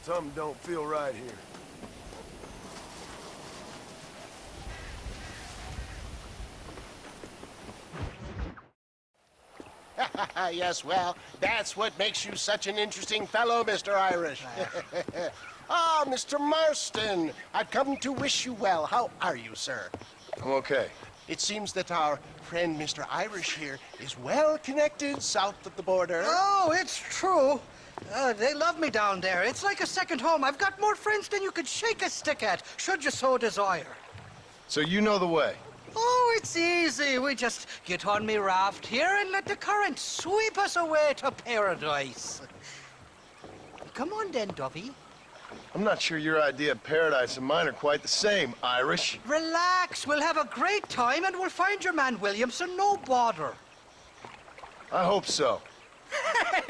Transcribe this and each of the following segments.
Something don't feel right here. Yes, well, that's what makes you such an interesting fellow, Mr. Irish. Ah, Mr. Marston, I've come to wish you well. How are you, sir? I'm okay. It seems that our friend Mr. Irish here is well connected south of the border. Oh, it's true. They love me down there. It's like a second home. I've got more friends than you could shake a stick at, should you so desire. So you know the way? Oh, it's easy. We just get on me raft here and let the current sweep us away to paradise. Come on then, Dovey. I'm not sure your idea of paradise and mine are quite the same, Irish. Relax. We'll have a great time and we'll find your man Williamson, no bother. I hope so.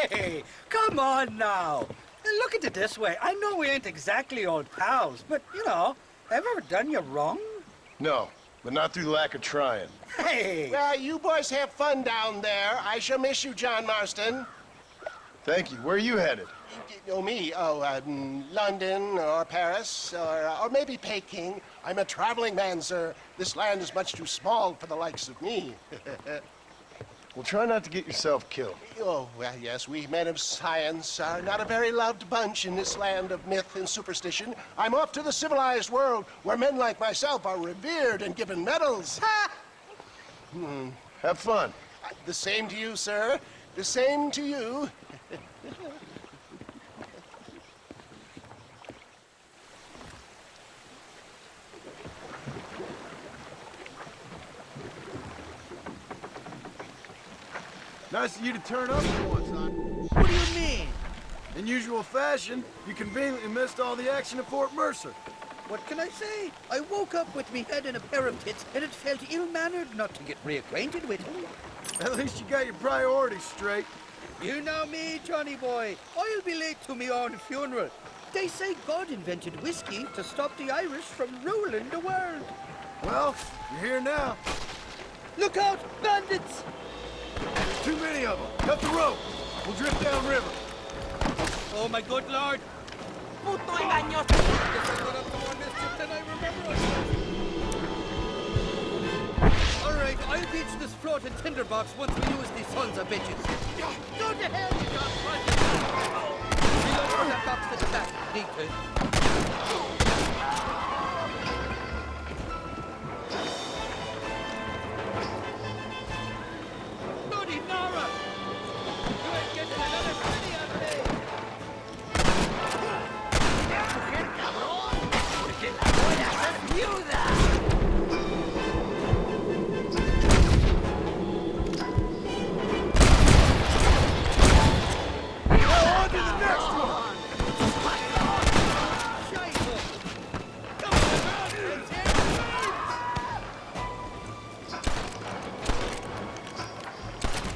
Hey, come on now. Look at it this way. I know we ain't exactly old pals, but, you know, have I ever done you wrong? No, but not through lack of trying. Hey! Well, you boys have fun down there. I shall miss you, John Marston. Thank you. Where are you headed? Oh, me? Oh, London or Paris or maybe Peking. I'm a traveling man, sir. This land is much too small for the likes of me. Well, try not to get yourself killed. Oh, well, yes, we men of science are not a very loved bunch in this land of myth and superstition. I'm off to the civilized world where men like myself are revered and given medals. Ha! Have fun. The same to you, sir. The same to you. Nice of you to turn up for once, son. What do you mean? In usual fashion, you conveniently missed all the action at Fort Mercer. What can I say? I woke up with me head in a pair of tits, and it felt ill-mannered not to get reacquainted with him. At least you got your priorities straight. You know me, Johnny boy. I'll be late to me own funeral. They say God invented whiskey to stop the Irish from ruling the world. Well, you're here now. Look out, bandits! There's too many of them. Cut the rope. We'll drift downriver. Oh, my good lord. Puto'y manyo! Guess I got up to more mischief than I remember. All right, I'll beach this floating tinderbox once we use these sons of bitches. Go to hell, you John Francis! Reload that box to the back. Need to. Bloody Nora! You ain't getting another penny out of me!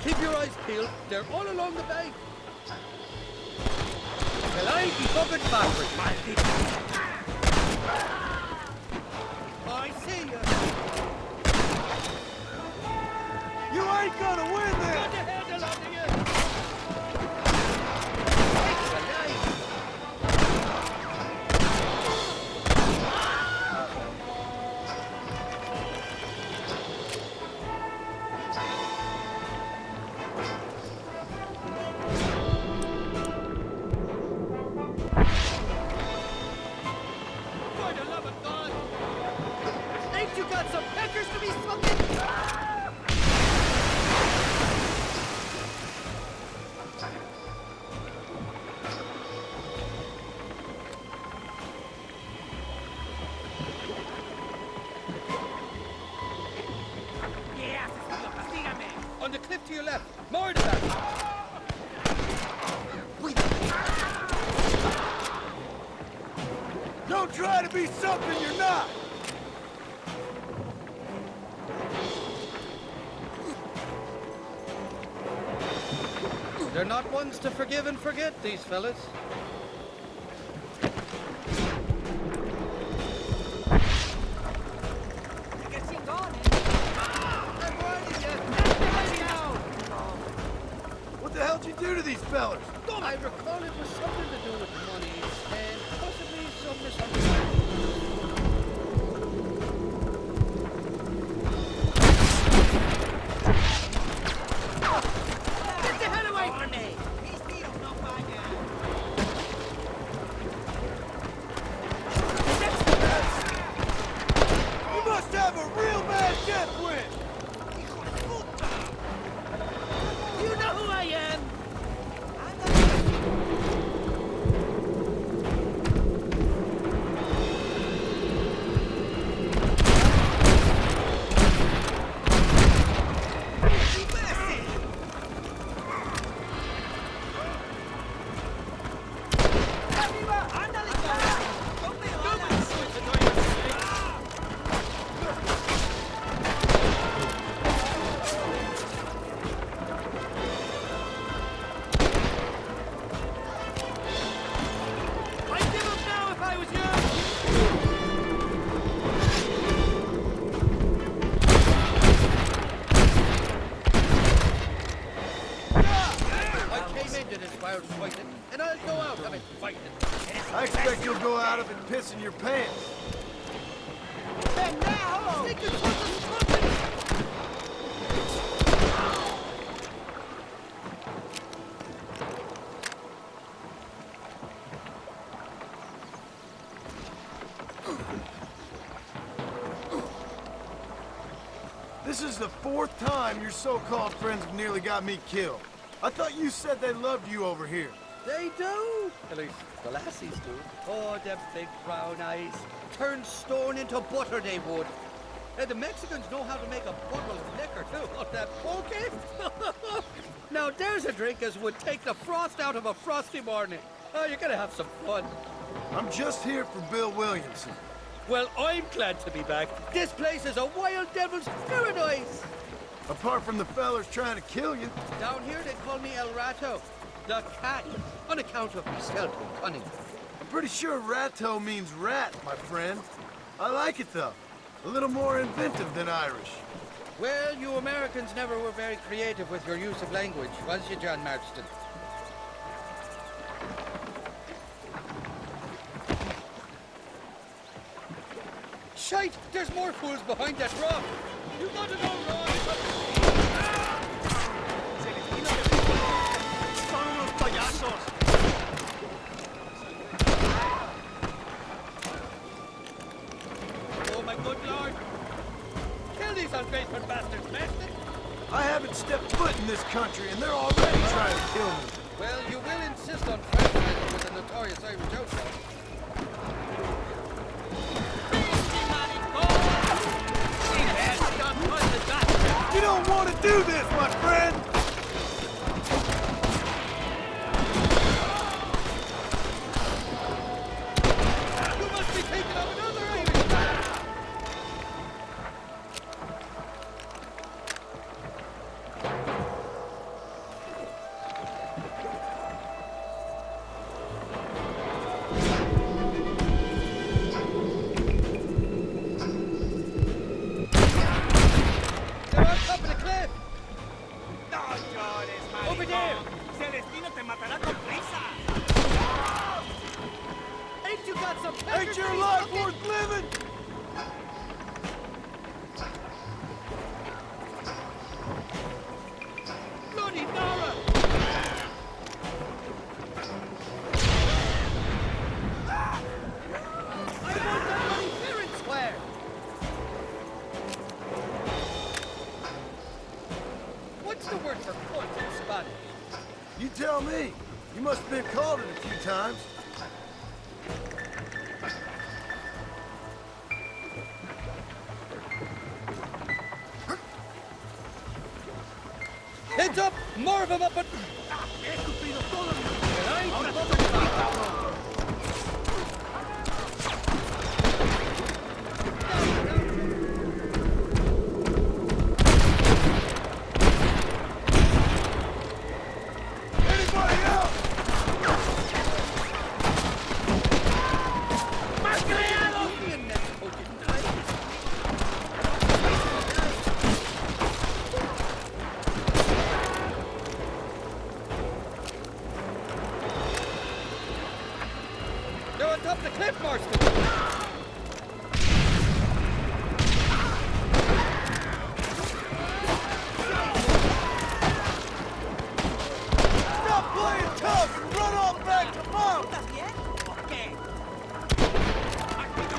Keep your eyes peeled. They're all along the bank. Well, I be buggered backwards, my people. I see you. You ain't gonna win this! Got the handle onto you. It's alive. For the love of God. Ain't you got some peckers to be smoking? On the cliff to your left. More to that. Don't try to be something you're not! They're not ones to forgive and forget, these fellas. What the hell'd you do to these fellas? I recall it was something to do with money, go out of it pissing your pants. And now, stick your foot in the trumpet! This is the 4th time your so-called friends have nearly got me killed. I thought you said they loved you over here. They do. At least the lassies do. Oh, them big brown eyes. Turn stone into butter, they would. And the Mexicans know how to make a bottle of liquor, too. Oh, that poke. Now, there's a drink as would take the frost out of a frosty morning. Oh, you're gonna have some fun. I'm just here for Bill Williamson. Well, I'm glad to be back. This place is a wild devil's paradise. Apart from the fellers trying to kill you. Down here, they call me El Rato, the cat, on account of my stealth and cunning. I'm pretty sure Ratto means rat, my friend. I like it, though. A little more inventive than Irish. Well, you Americans never were very creative with your use of language, was you, John Marston? Shite! There's more fools behind that rock! You gotta know, Ron! Son unos payasos! Oh, my good lord! Kill these unfaithful bastards, Marston! I haven't stepped foot in this country, and they're already trying to kill me. Well, you will insist on fraternising with the notorious Irish outlaw. You don't want to do this, my friend! You must be thinking of another Irish man! They're on top of the cliff! No llores, maricón. Over there. Celestino te matará con prisa. Ain't you got some Ain't your life worth living? Bloody Nora! I want that bloody clearance square! What's the word for foot in Spanish? You tell me. You must have been called it a few times. Heads up! More of them up at... He escupido todo mi... And I Ahora ain't sí te va, cabrón. Anybody else? ¡Más creados! in Mexico, didn't I? They're on top of the cliff, Marston! Stop playing tough and run off back to mom! ¿Estás bien? ¿Por qué? Aquí no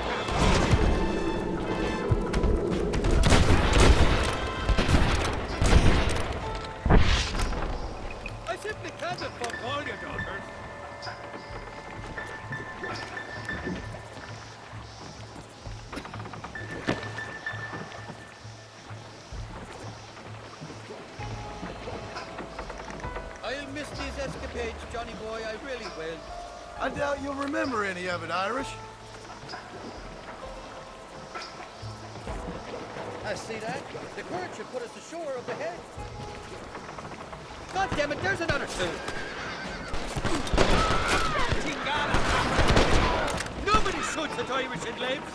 I simply can't fuck all your daughters. I'll miss these escapades, Johnny boy, I really will. I doubt you'll remember any of it, Irish. I see that. The current should put us ashore up ahead. God damn it, there's another two. Nobody shoots at Irish and lives.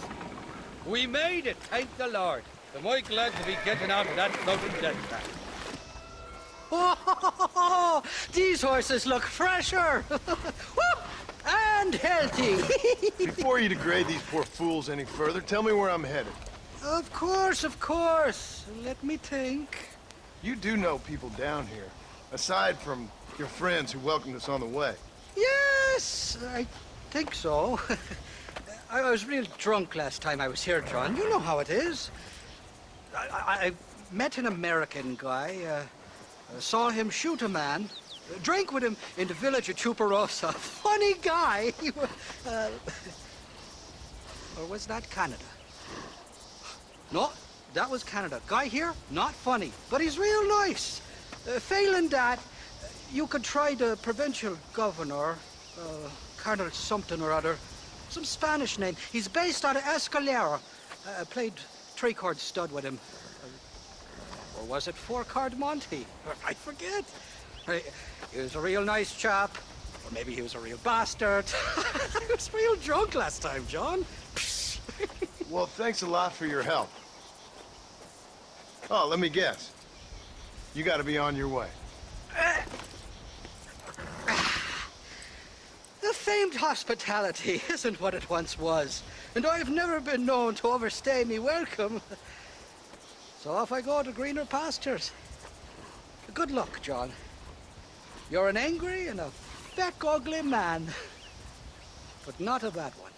We made it, thank the Lord. Am I glad to be getting out of that floating death trap? Oh, these horses look fresher. Whoop! Hey! and healthy. Before you degrade these poor fools any further, tell me where I'm headed. Of course, of course. Let me think. You do know people down here, aside from your friends who welcomed us on the way. Yes, I think so. I was real drunk last time I was here, John. You know how it is. I met an American guy, saw him shoot a man, drank with him in the village of Chuparosa. Funny guy. Or was that Canada? No, that was Canada. Guy here, not funny, but he's real nice. Failing that, you could try the provincial governor, Colonel something or other. Some Spanish name. He's based out of Escalera. Played three-chord stud with him. Or was it four-chord Monty? I forget. He was a real nice chap. Or maybe he was a real bastard. I was real drunk last time, John. Well, thanks a lot for your help. Oh, let me guess. You gotta be on your way. The famed hospitality isn't what it once was, and I've never been known to overstay me welcome. So off I go to greener pastures. Good luck, John. You're an angry and a feck ugly man, but not a bad one.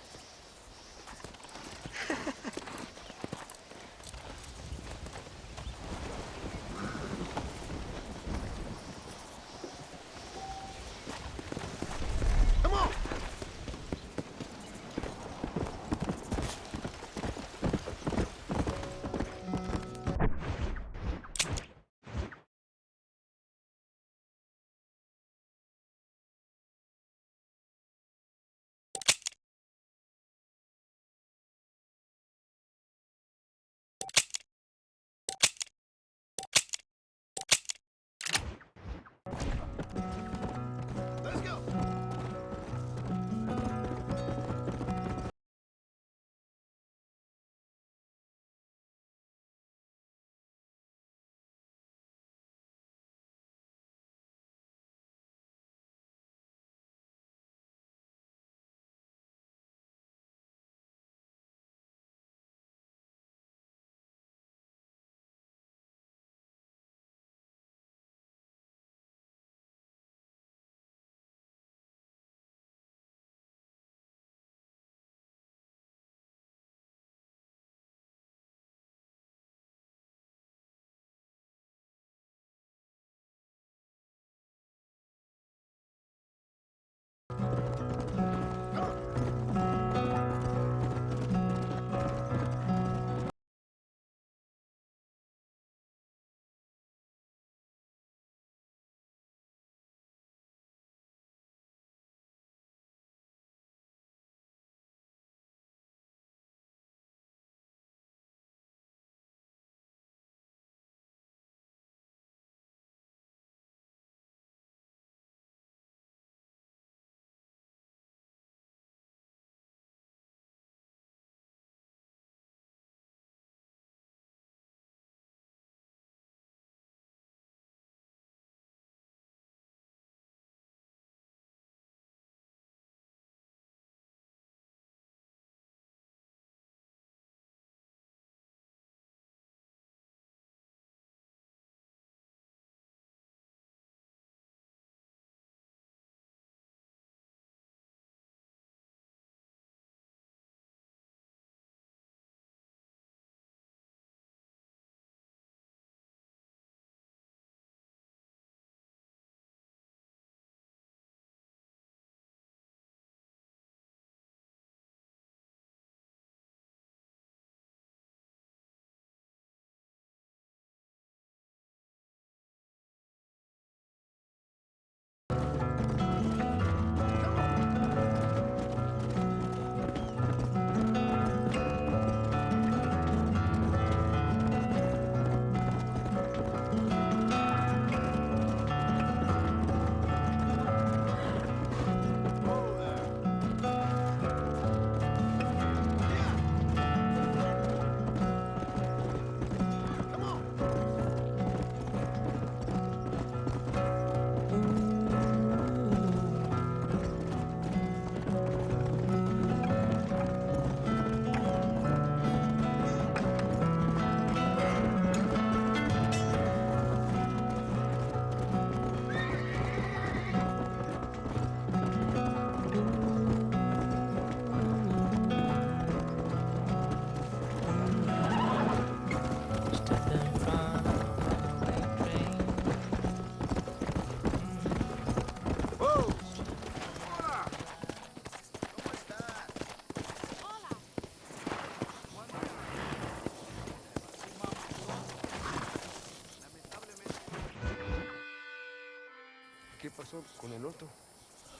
con el otro.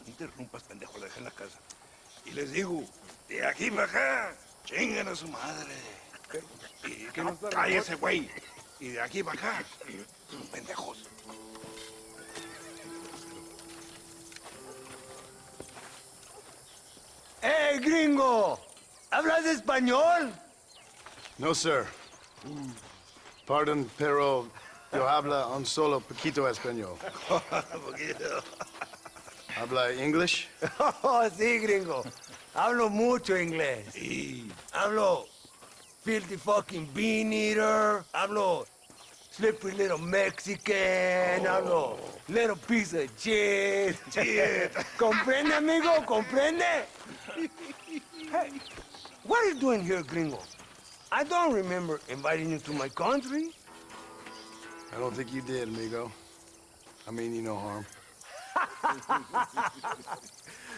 No interrumpas, pendejo, la dejé en la casa. Y les digo, de aquí para acá, chingan a su madre. Y que no cállese, güey. Y de aquí para acá, pendejos. ¡Eh, gringo! ¿Hablas español? No, sir. Pardon, pero yo habla un solo poquito español. ¿Habla English? Oh, sí, gringo. Hablo mucho inglés. Sí. Hablo filthy fucking bean eater. Hablo slippery little Mexican. Hablo little piece of shit. ¿Comprende, amigo? ¿Comprende? Hey, what are you doing here, gringo? I don't remember inviting you to my country. I don't think you did, amigo. I mean you no harm.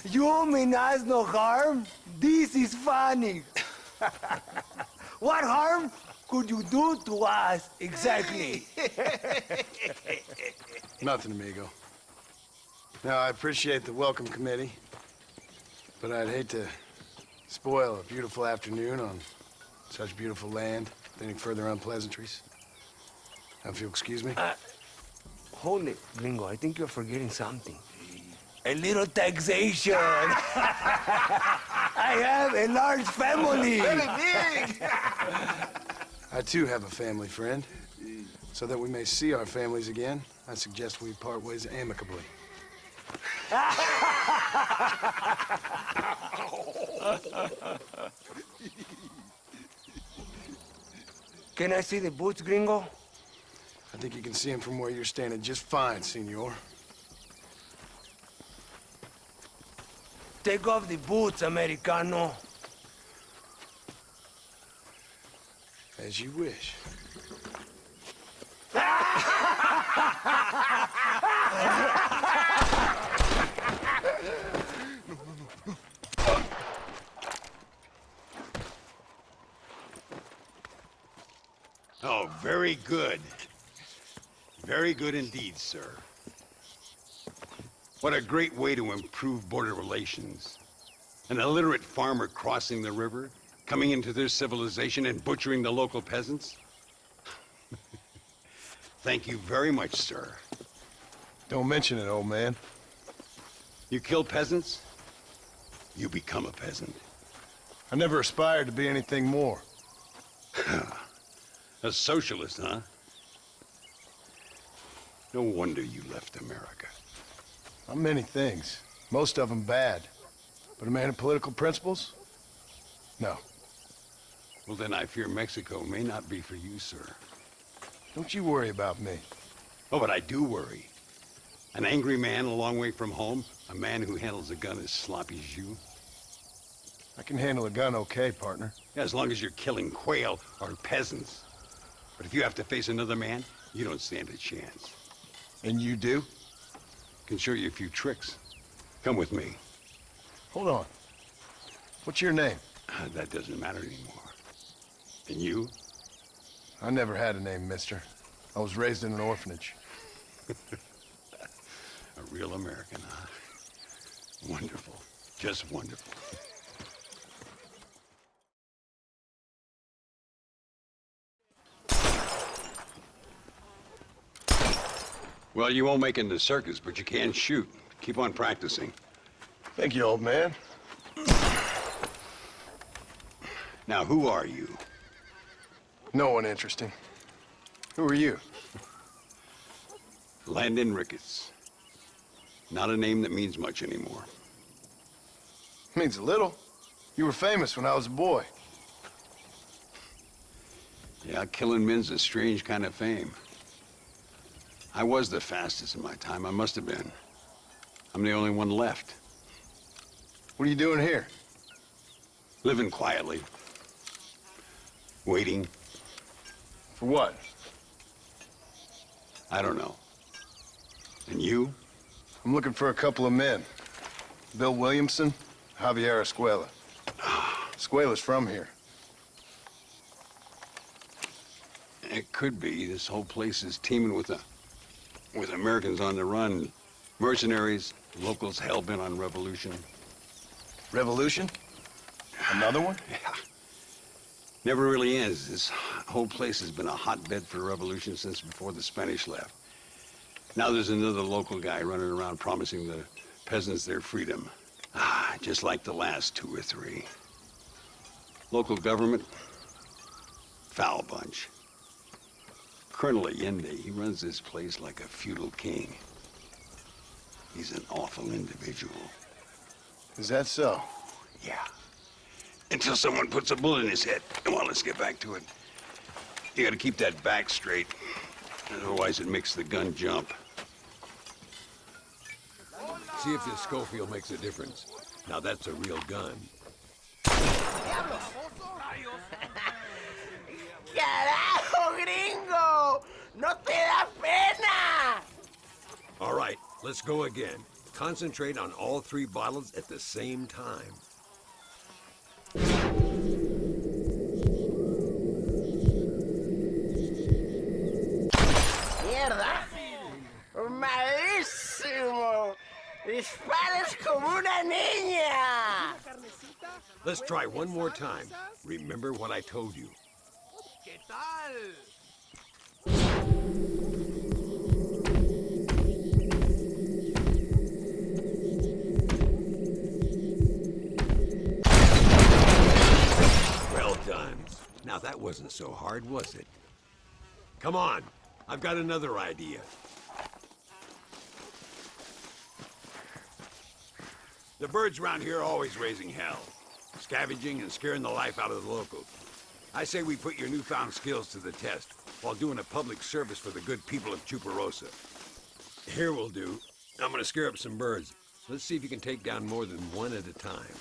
You mean us no harm? This is funny. What harm could you do to us exactly? Nothing, amigo. Now, I appreciate the welcome committee, but I'd hate to spoil a beautiful afternoon on such beautiful land with any further unpleasantries. Now, if you'll excuse me. Hold it, gringo. I think you're forgetting something. A little taxation. I have a large family. Very big. I, too, have a family friend. So that we may see our families again, I suggest we part ways amicably. Can I see the boots, gringo? I think you can see him from where you're standing just fine, senor. Take off the boots, Americano. As you wish. Oh, very good. Very good indeed, sir. What a great way to improve border relations. An illiterate farmer crossing the river, coming into their civilization and butchering the local peasants? Thank you very much, sir. Don't mention it, old man. You kill peasants, you become a peasant. I never aspired to be anything more. A socialist, huh? No wonder you left America. I'm many things. Most of them bad. But a man of political principles? No. Well, then I fear Mexico may not be for you, sir. Don't you worry about me. Oh, but I do worry. An angry man a long way from home, a man who handles a gun as sloppy as you. I can handle a gun okay, partner. Yeah, as long as you're killing quail or peasants. But if you have to face another man, you don't stand a chance. And you do? Can show you a few tricks. Come with me. Hold on. What's your name? That doesn't matter anymore. And you? I never had a name, mister. I was raised in an orphanage. A real American, huh? Wonderful. Just wonderful. Well, you won't make it in the circus, but you can shoot. Keep on practicing. Thank you, old man. Now, who are you? No one interesting. Who are you? Landon Ricketts. Not a name that means much anymore. Means a little. You were famous when I was a boy. Yeah, killing men's a strange kind of fame. I was the fastest in my time. I must have been. I'm the only one left. What are you doing here? Living quietly. Waiting. For what? I don't know. And you? I'm looking for a couple of men. Bill Williamson, Javier Escuela. Escuela's from here. It could be. This whole place is teeming with Americans on the run. Mercenaries, locals hell-bent on revolution. Revolution? Another one? Yeah. Never really ends. This whole place has been a hotbed for revolution since before the Spanish left. Now there's another local guy running around promising the peasants their freedom. Just like the last 2 or 3. Local government, foul bunch. Colonel Allende, he runs this place like a feudal king. He's an awful individual. Is that so? Yeah. Until someone puts a bullet in his head. Come on, let's get back to it. You gotta keep that back straight. Otherwise it makes the gun jump. See if this Schofield makes a difference. Now that's a real gun. ¡Carajo, gringo! ¡No te da pena! All right, let's go again. Concentrate on all 3 bottles at the same time. ¡Mierda! ¡Malísimo! ¡Disparas como una niña! Let's try one more time. Remember what I told you. ¿Qué tal? Well done. Now that wasn't so hard, was it? Come on, I've got another idea. The birds around here are always raising hell, scavenging and scaring the life out of the locals. I say we put your newfound skills to the test while doing a public service for the good people of Chuparosa. Here will do. I'm gonna scare up some birds. Let's see if you can take down more than one at a time.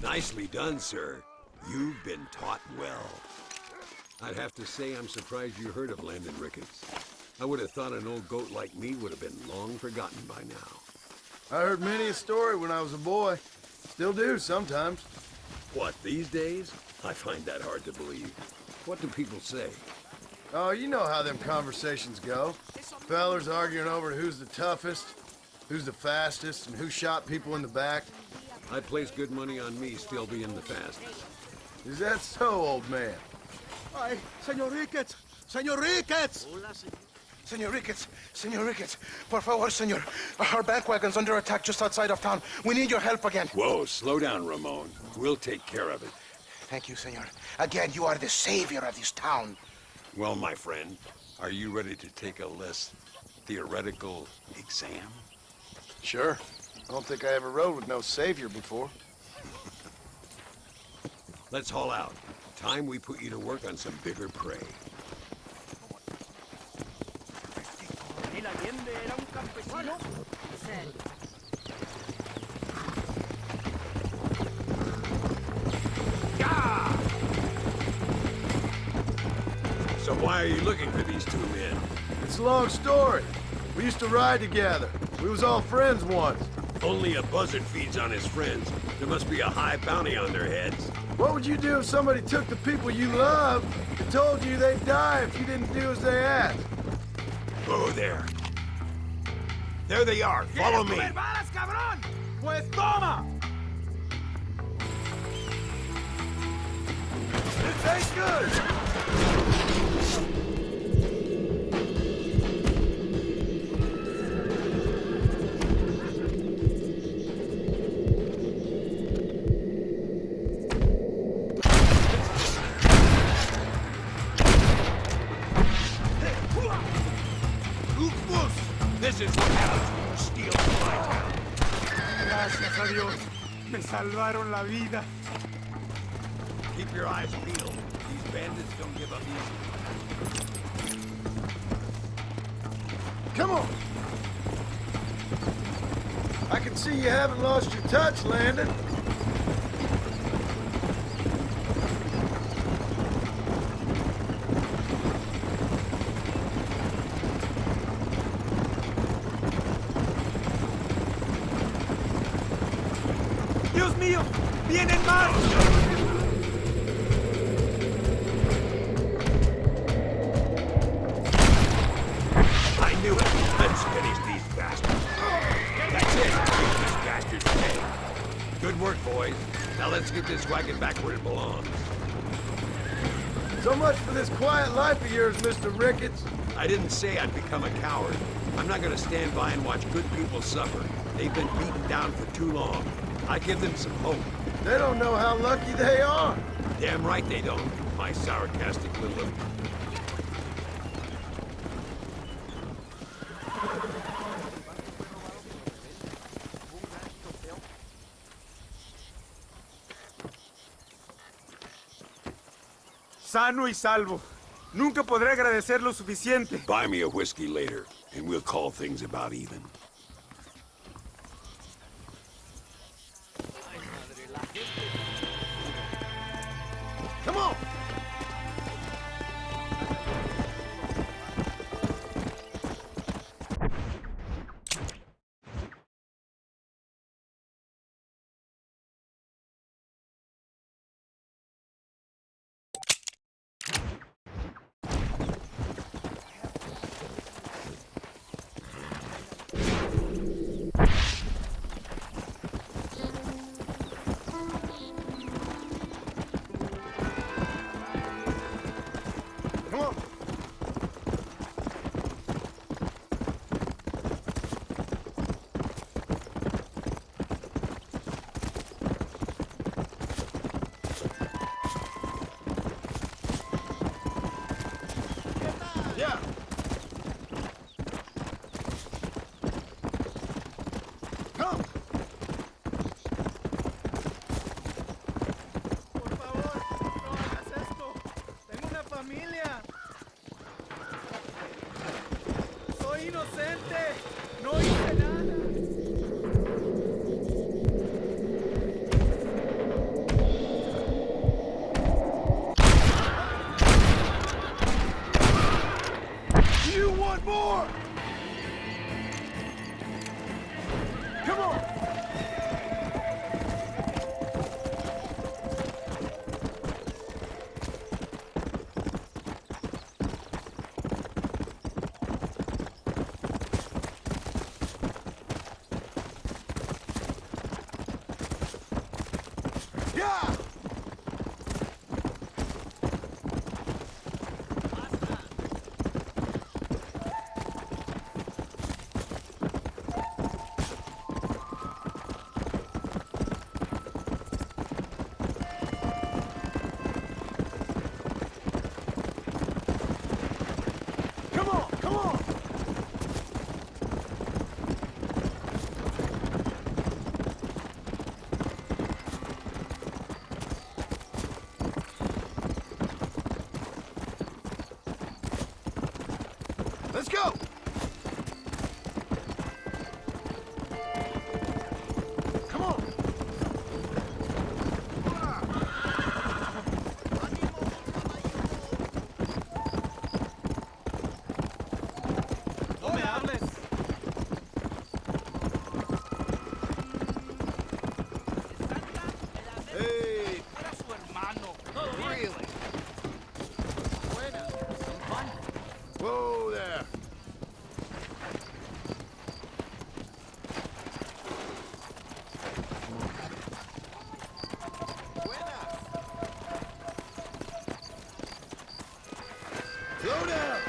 Nicely done, sir. You've been taught well. I'd have to say I'm surprised you heard of Landon Ricketts. I would have thought an old goat like me would have been long forgotten by now. I heard many a story when I was a boy. Still do sometimes. What, these days? I find that hard to believe. What do people say? Oh, you know how them conversations go. Fellers arguing over who's the toughest, who's the fastest, and who shot people in the back. I'd place good money on me still being the fastest. Is that so, old man? Ay, Señor Ricketts! Señor Ricketts! Señor Ricketts! Señor Ricketts! Por favor, señor. Our bank wagon's under attack just outside of town. We need your help again. Whoa, slow down, Ramon. We'll take care of it. Thank you, senor. Again, you are the savior of this town. Well, my friend, are you ready to take a less theoretical exam? Sure. I don't think I ever rode with no savior before. Let's haul out. Time we put you to work on some bigger prey. ¿El Allende era un campesino? So why are you looking for these 2 men? It's a long story. We used to ride together. We was all friends once. Only a buzzard feeds on his friends. There must be a high bounty on their heads. What would you do if somebody took the people you love and told you they'd die if you didn't do as they asked? Go there. There they are. Follow me. balas, cabrón! ¡Pues toma! This ain't good! This is what happens when you steal from my town. Gracias a Dios. Me salvaron la vida. Keep your eyes peeled. These bandits don't give up easy. Come on! I can see you haven't lost your touch, Landon. ¡Vienen más! I knew it. Let's finish these bastards. That's it. These bastards dead. Good work, boys. Now let's get this wagon back where it belongs. So much for this quiet life of yours, Mr. Ricketts. I didn't say I'd become a coward. I'm not gonna stand by and watch good people suffer. They've been beaten down for too long. I give them some hope. They don't know how lucky they are. Damn right they don't. My sarcastic little... Sano y salvo. Nunca podré agradecer lo suficiente. Buy me a whiskey later, and we'll call things about even. Come on! Come on! Yeah! Come! Por favor, no hagas esto. Tengo una familia. Soy inocente. No hice nada. You want more? Come on! Yeah! Come on, come on! Let's go! Come on! No me hables. Hey! Era su hermano. Really? Some fun? Whoa there! Slow down!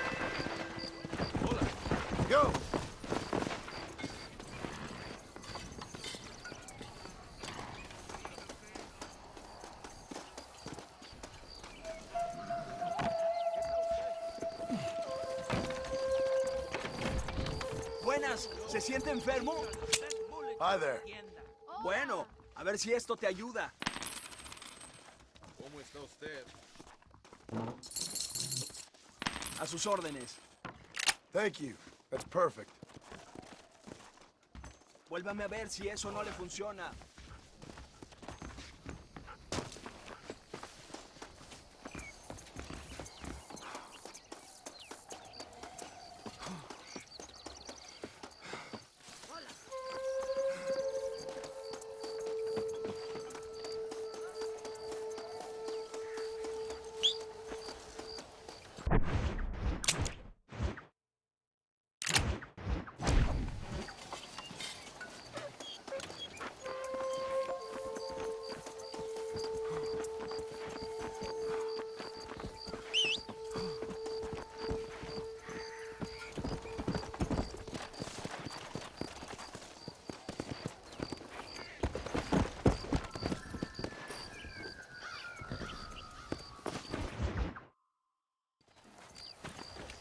Go! Buenas, ¿se siente enfermo? Hi there. Bueno, a ver si esto te ayuda. ¿Cómo está usted? A sus órdenes. Thank you. That's perfect. Vuélvame a ver si eso no le funciona.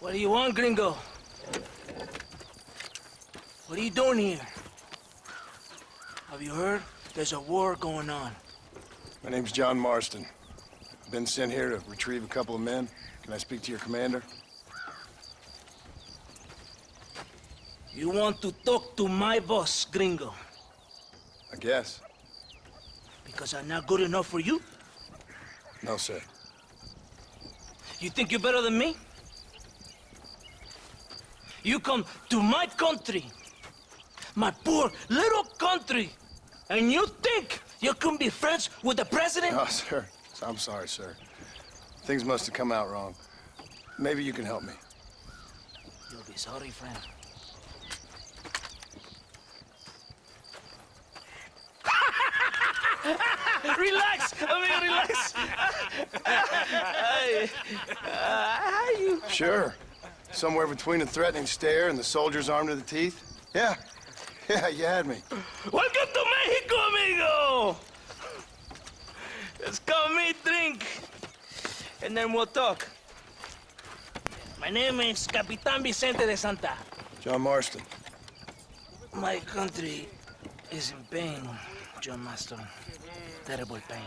What do you want, gringo? What are you doing here? Have you heard? There's a war going on. My name's John Marston. I've been sent here to retrieve a couple of men. Can I speak to your commander? You want to talk to my boss, gringo? I guess. Because I'm not good enough for you? No, sir. You think you're better than me? You come to my country, my poor little country, and you think you can be friends with the president? No, sir. I'm sorry, sir. Things must have come out wrong. Maybe you can help me. You'll be sorry, friend. Relax, amigo, relax. How you? Sure. Somewhere between a threatening stare and the soldier's armed to the teeth? Yeah. Yeah, you had me. Welcome to Mexico, amigo. Let's come meet, drink, and then we'll talk. My name is Capitan Vicente de Santa. John Marston. My country is in pain, John Marston. Terrible pain.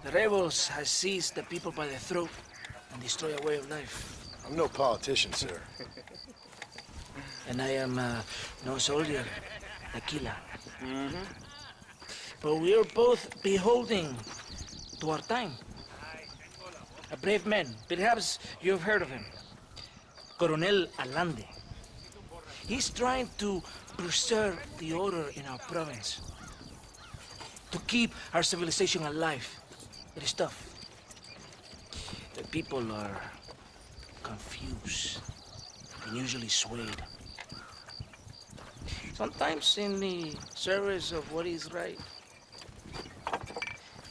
The rebels have seized the people by the throat and destroy a way of life. I'm no politician, sir. And I am no soldier, a killer. But we are both beholding to our time. A brave man, perhaps you've heard of him. Coronel Allende. He's trying to preserve the order in our province. To keep our civilization alive. It is tough. The people are confused and usually swayed. Sometimes in the service of what is right,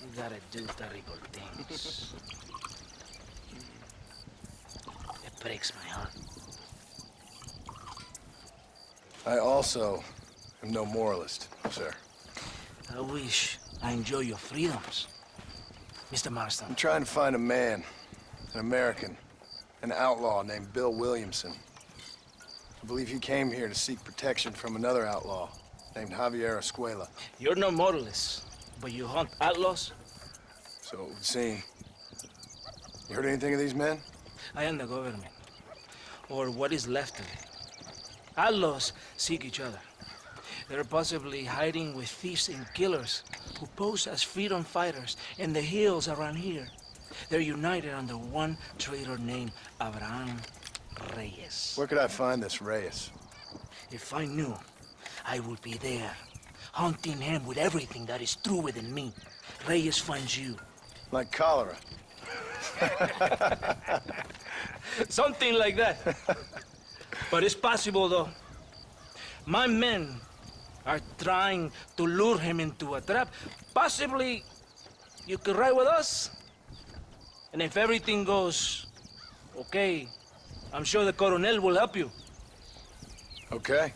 you gotta do terrible things. It breaks my heart. I also am no moralist, sir. I wish I enjoy your freedoms, Mr. Marston. I'm trying to find a man, an American, an outlaw named Bill Williamson. I believe he came here to seek protection from another outlaw named Javier Escuela. You're no moralist, but you hunt outlaws? So it would seem. You heard anything of these men? I am the government, or what is left of it. Outlaws seek each other. They're possibly hiding with thieves and killers who pose as freedom fighters in the hills around here. They're united under one traitor named Abraham Reyes. Where could I find this Reyes? If I knew, I would be there, hunting him with everything that is true within me. Reyes finds you. Like cholera. Something like that. But it's possible, though. My men are trying to lure him into a trap. Possibly, you could ride with us. And if everything goes okay, I'm sure the Coronel will help you. Okay.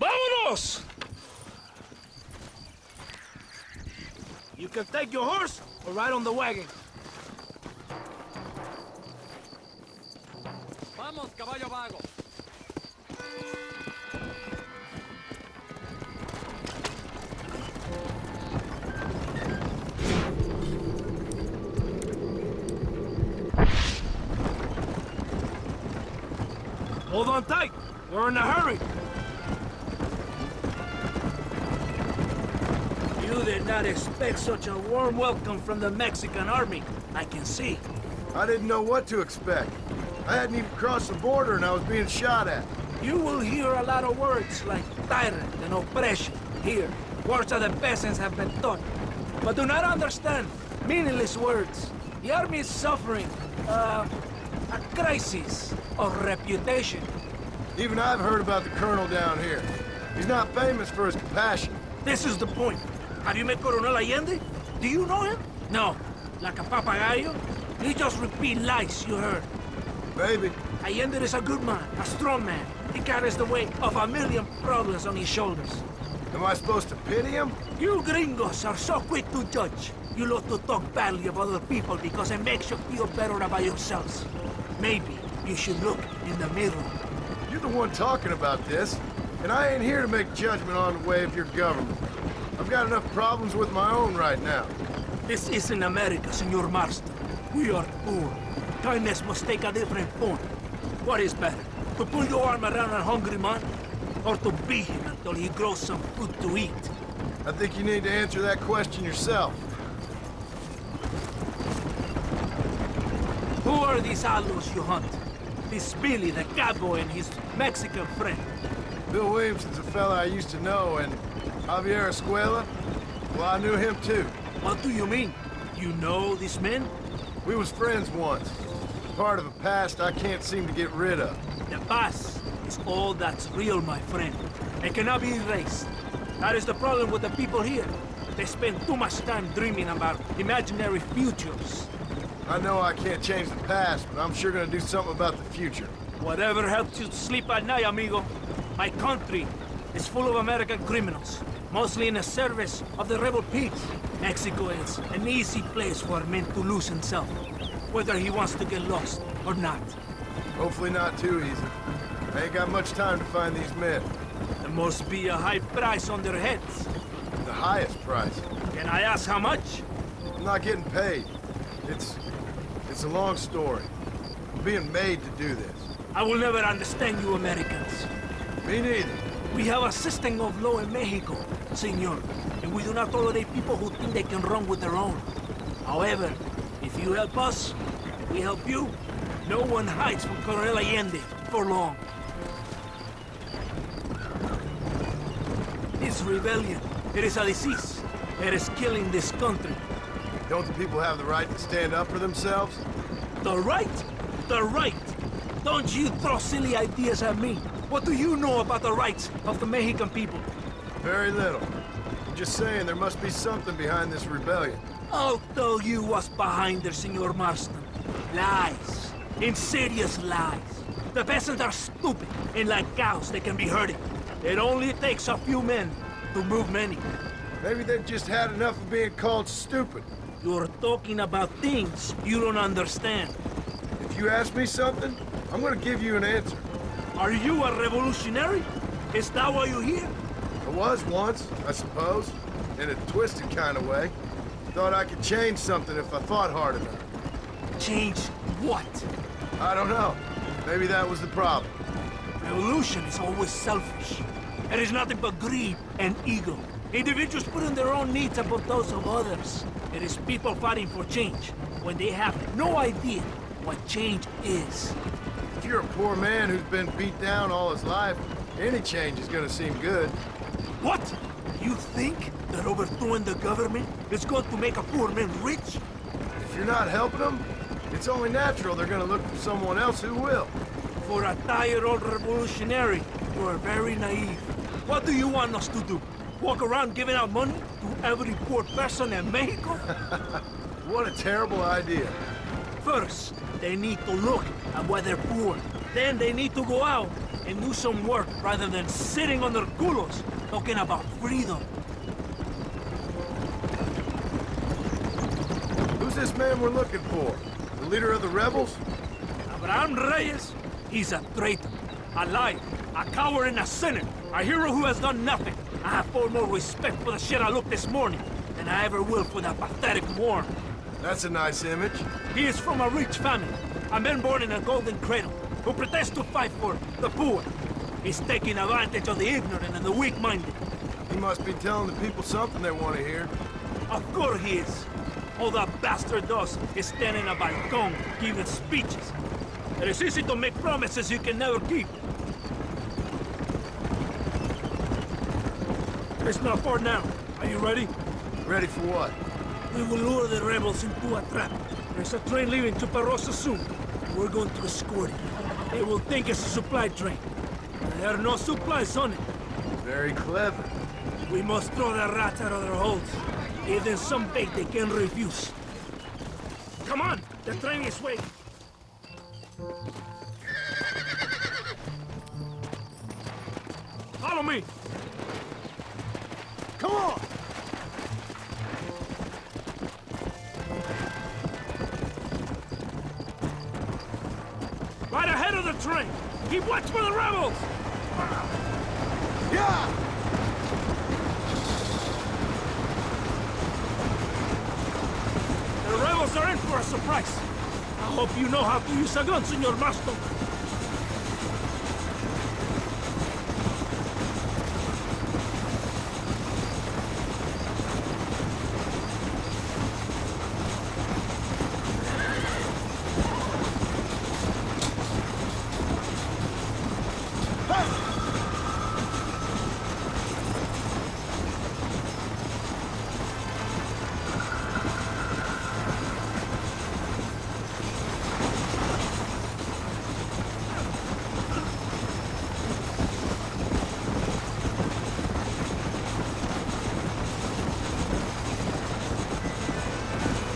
¡Vámonos! You can take your horse or ride on the wagon. Vamos, caballo vago. Hold on tight. We're in a hurry. You did not expect such a warm welcome from the Mexican army, I can see. I didn't know what to expect. I hadn't even crossed the border and I was being shot at. You will hear a lot of words like tyrant and oppression here. Words that the peasants have been taught. But do not understand meaningless words. The army is suffering a crisis of reputation. Even I've heard about the colonel down here. He's not famous for his compassion. This is the point. Have you met Coronel Allende? Do you know him? No. Like a papagayo? He just repeat lies you heard. Maybe. Allende is a good man, a strong man. He carries the weight of 1,000,000 problems on his shoulders. Am I supposed to pity him? You gringos are so quick to judge. You love to talk badly of other people because it makes you feel better about yourselves. Maybe you should look in the mirror. You're the one talking about this, and I ain't here to make judgment on the way of your government. I've got enough problems with my own right now. This isn't America, Senor Marston. We are poor. Kindness must take a different form. What is better, to put your arm around a hungry man, or to beat him until he grows some food to eat? I think you need to answer that question yourself. Who are these outlaws you hunt? This Billy, the cowboy, and his Mexican friend. Bill Williamson's a fella I used to know, and Javier Escuela, well, I knew him too. What do you mean? You know these men? We was friends once. Part of a past I can't seem to get rid of. The past is all that's real, my friend. It cannot be erased. That is the problem with the people here. They spend too much time dreaming about imaginary futures. I know I can't change the past, but I'm sure gonna do something about the future. Whatever helps you sleep at night, amigo. My country is full of American criminals, mostly in the service of the rebel pigs. Mexico is an easy place for a man to lose himself, whether he wants to get lost or not. Hopefully not too easy. I ain't got much time to find these men. There must be a high price on their heads. The highest price. Can I ask how much? I'm not getting paid. It's a long story. I'm being made to do this. I will never understand you Americans. Me neither. We have a system of law in Mexico, senor, and we do not tolerate people who think they can run with their own. However, if you help us, and we help you, no one hides from Colonel Allende for long. This rebellion, it is a disease. It is killing this country. Don't the people have the right to stand up for themselves? The right? The right! Don't you throw silly ideas at me. What do you know about the rights of the Mexican people? Very little. I'm just saying there must be something behind this rebellion. I'll tell you what's behind there, Senor Marston. Lies. Insidious lies. The peasants are stupid, and like cows, they can be herded. It only takes a few men to move many. Maybe they've just had enough of being called stupid. You're talking about things you don't understand. If you ask me something, I'm gonna give you an answer. Are you a revolutionary? Is that why you're here? I was once, I suppose. In a twisted kind of way. Thought I could change something if I thought hard enough. Change what? I don't know. Maybe that was the problem. Revolution is always selfish. It is nothing but greed and ego. Individuals putting their own needs above those of others. It is people fighting for change when they have no idea what change is. If you're a poor man who's been beat down all his life, any change is gonna seem good. What? You think that overthrowing the government is going to make a poor man rich? If you're not helping them, it's only natural they're gonna look for someone else who will. For a tired old revolutionary, you are very naive. What do you want us to do? Walk around giving out money to every poor person in Mexico? What a terrible idea. First, they need to look at why they're poor. Then they need to go out and do some work rather than sitting on their culos talking about freedom. Who's this man we're looking for? The leader of the rebels? Abraham Reyes, he's a traitor, a liar, a coward and a sinner, a hero who has done nothing. I have far more respect for the shit I looked this morning than I ever will for that pathetic Warren. That's a nice image. He is from a rich family, a man born in a golden cradle, who pretends to fight for the poor. He's taking advantage of the ignorant and the weak-minded. He must be telling the people something they want to hear. Of course he is. All that bastard does is stand in a balcony giving speeches. It is easy to make promises you can never keep. It's not far now. Are you ready? Ready for what? We will lure the rebels into a trap. There's a train leaving to Parosa soon. We're going to escort it. They will think it's a supply train. There are no supplies on it. Very clever. We must throw the rats out of their holes. Give them some bait they can refuse. Come on! The train is waiting. Follow me! Come on! Right ahead of the train! Keep watch for the rebels! Yeah! The rebels are in for a surprise. I hope you know how to use a gun, Senor Masto.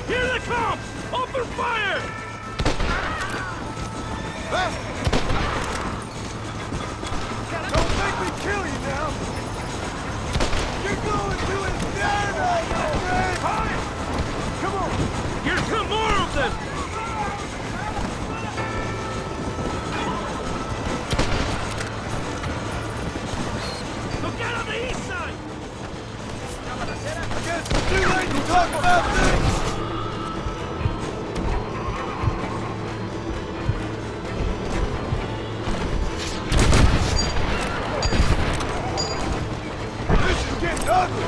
Here they come! Open fire! Don't make me kill you now! You're going to inferno, my friend! Come on! Here come more of them! Look out on the east side! I guess it's too late to talk about things! This is getting ugly!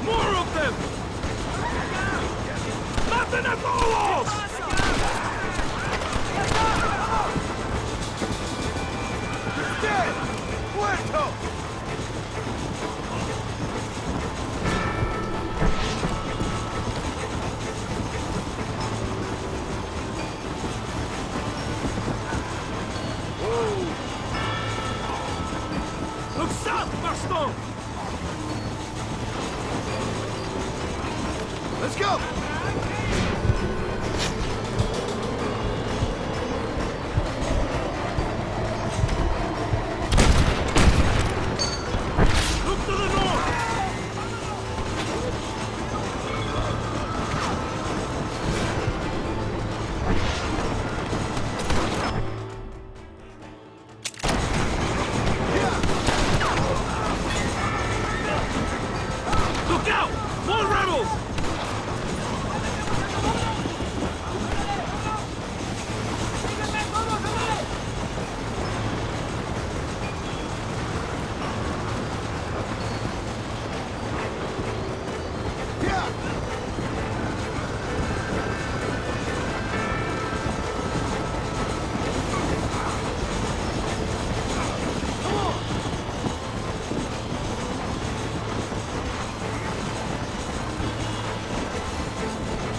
More of them! Nothing at all! Dead! Muerto! Look south, Baston! Let's go! Look to the north! Look out! More rebels!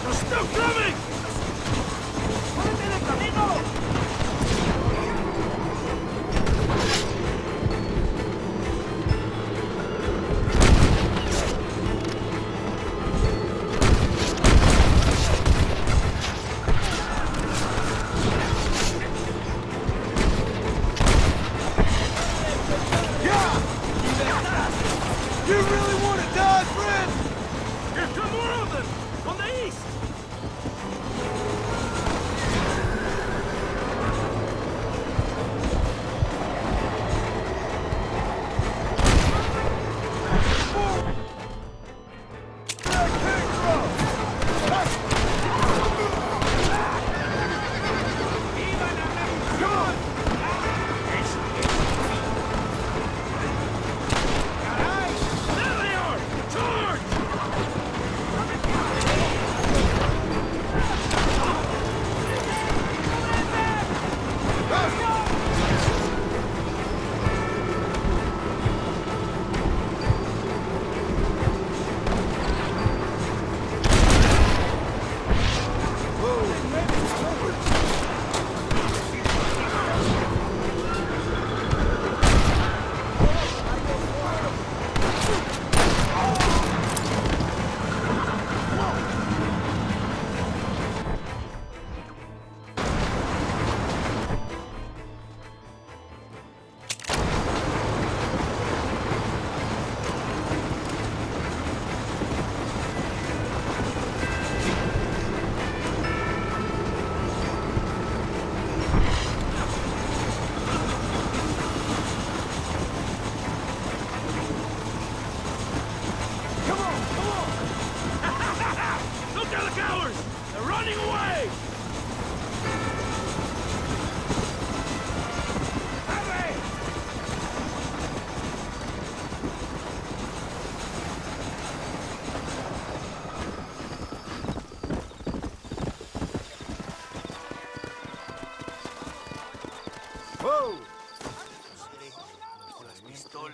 They're still coming! You really want to die, friend? Here come more of them! On the east!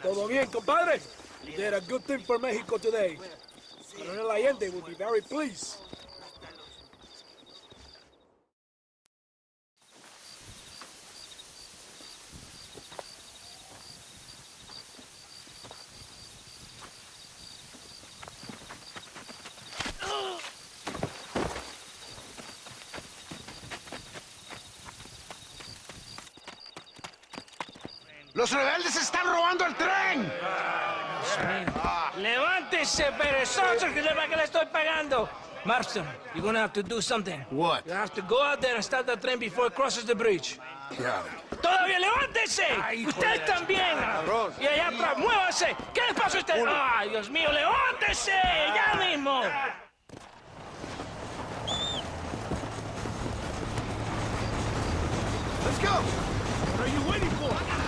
Todo bien, compadre? You did a good thing for Mexico today. Coronel Allende will be very pleased. ¡Los rebeldes están robando el tren! Levántese, perezoso, que le estoy pagando. Marston, you're gonna have to do something. What? You have to go out there and start the train before it crosses the bridge. Yeah. ¡Todavía levántese! ¡Usted también! Y allá atrás, muévase. ¿Qué les pasa a usted? ¡Ay, Dios mío, levántese! ¡Ya mismo! Let's go! What are you waiting for?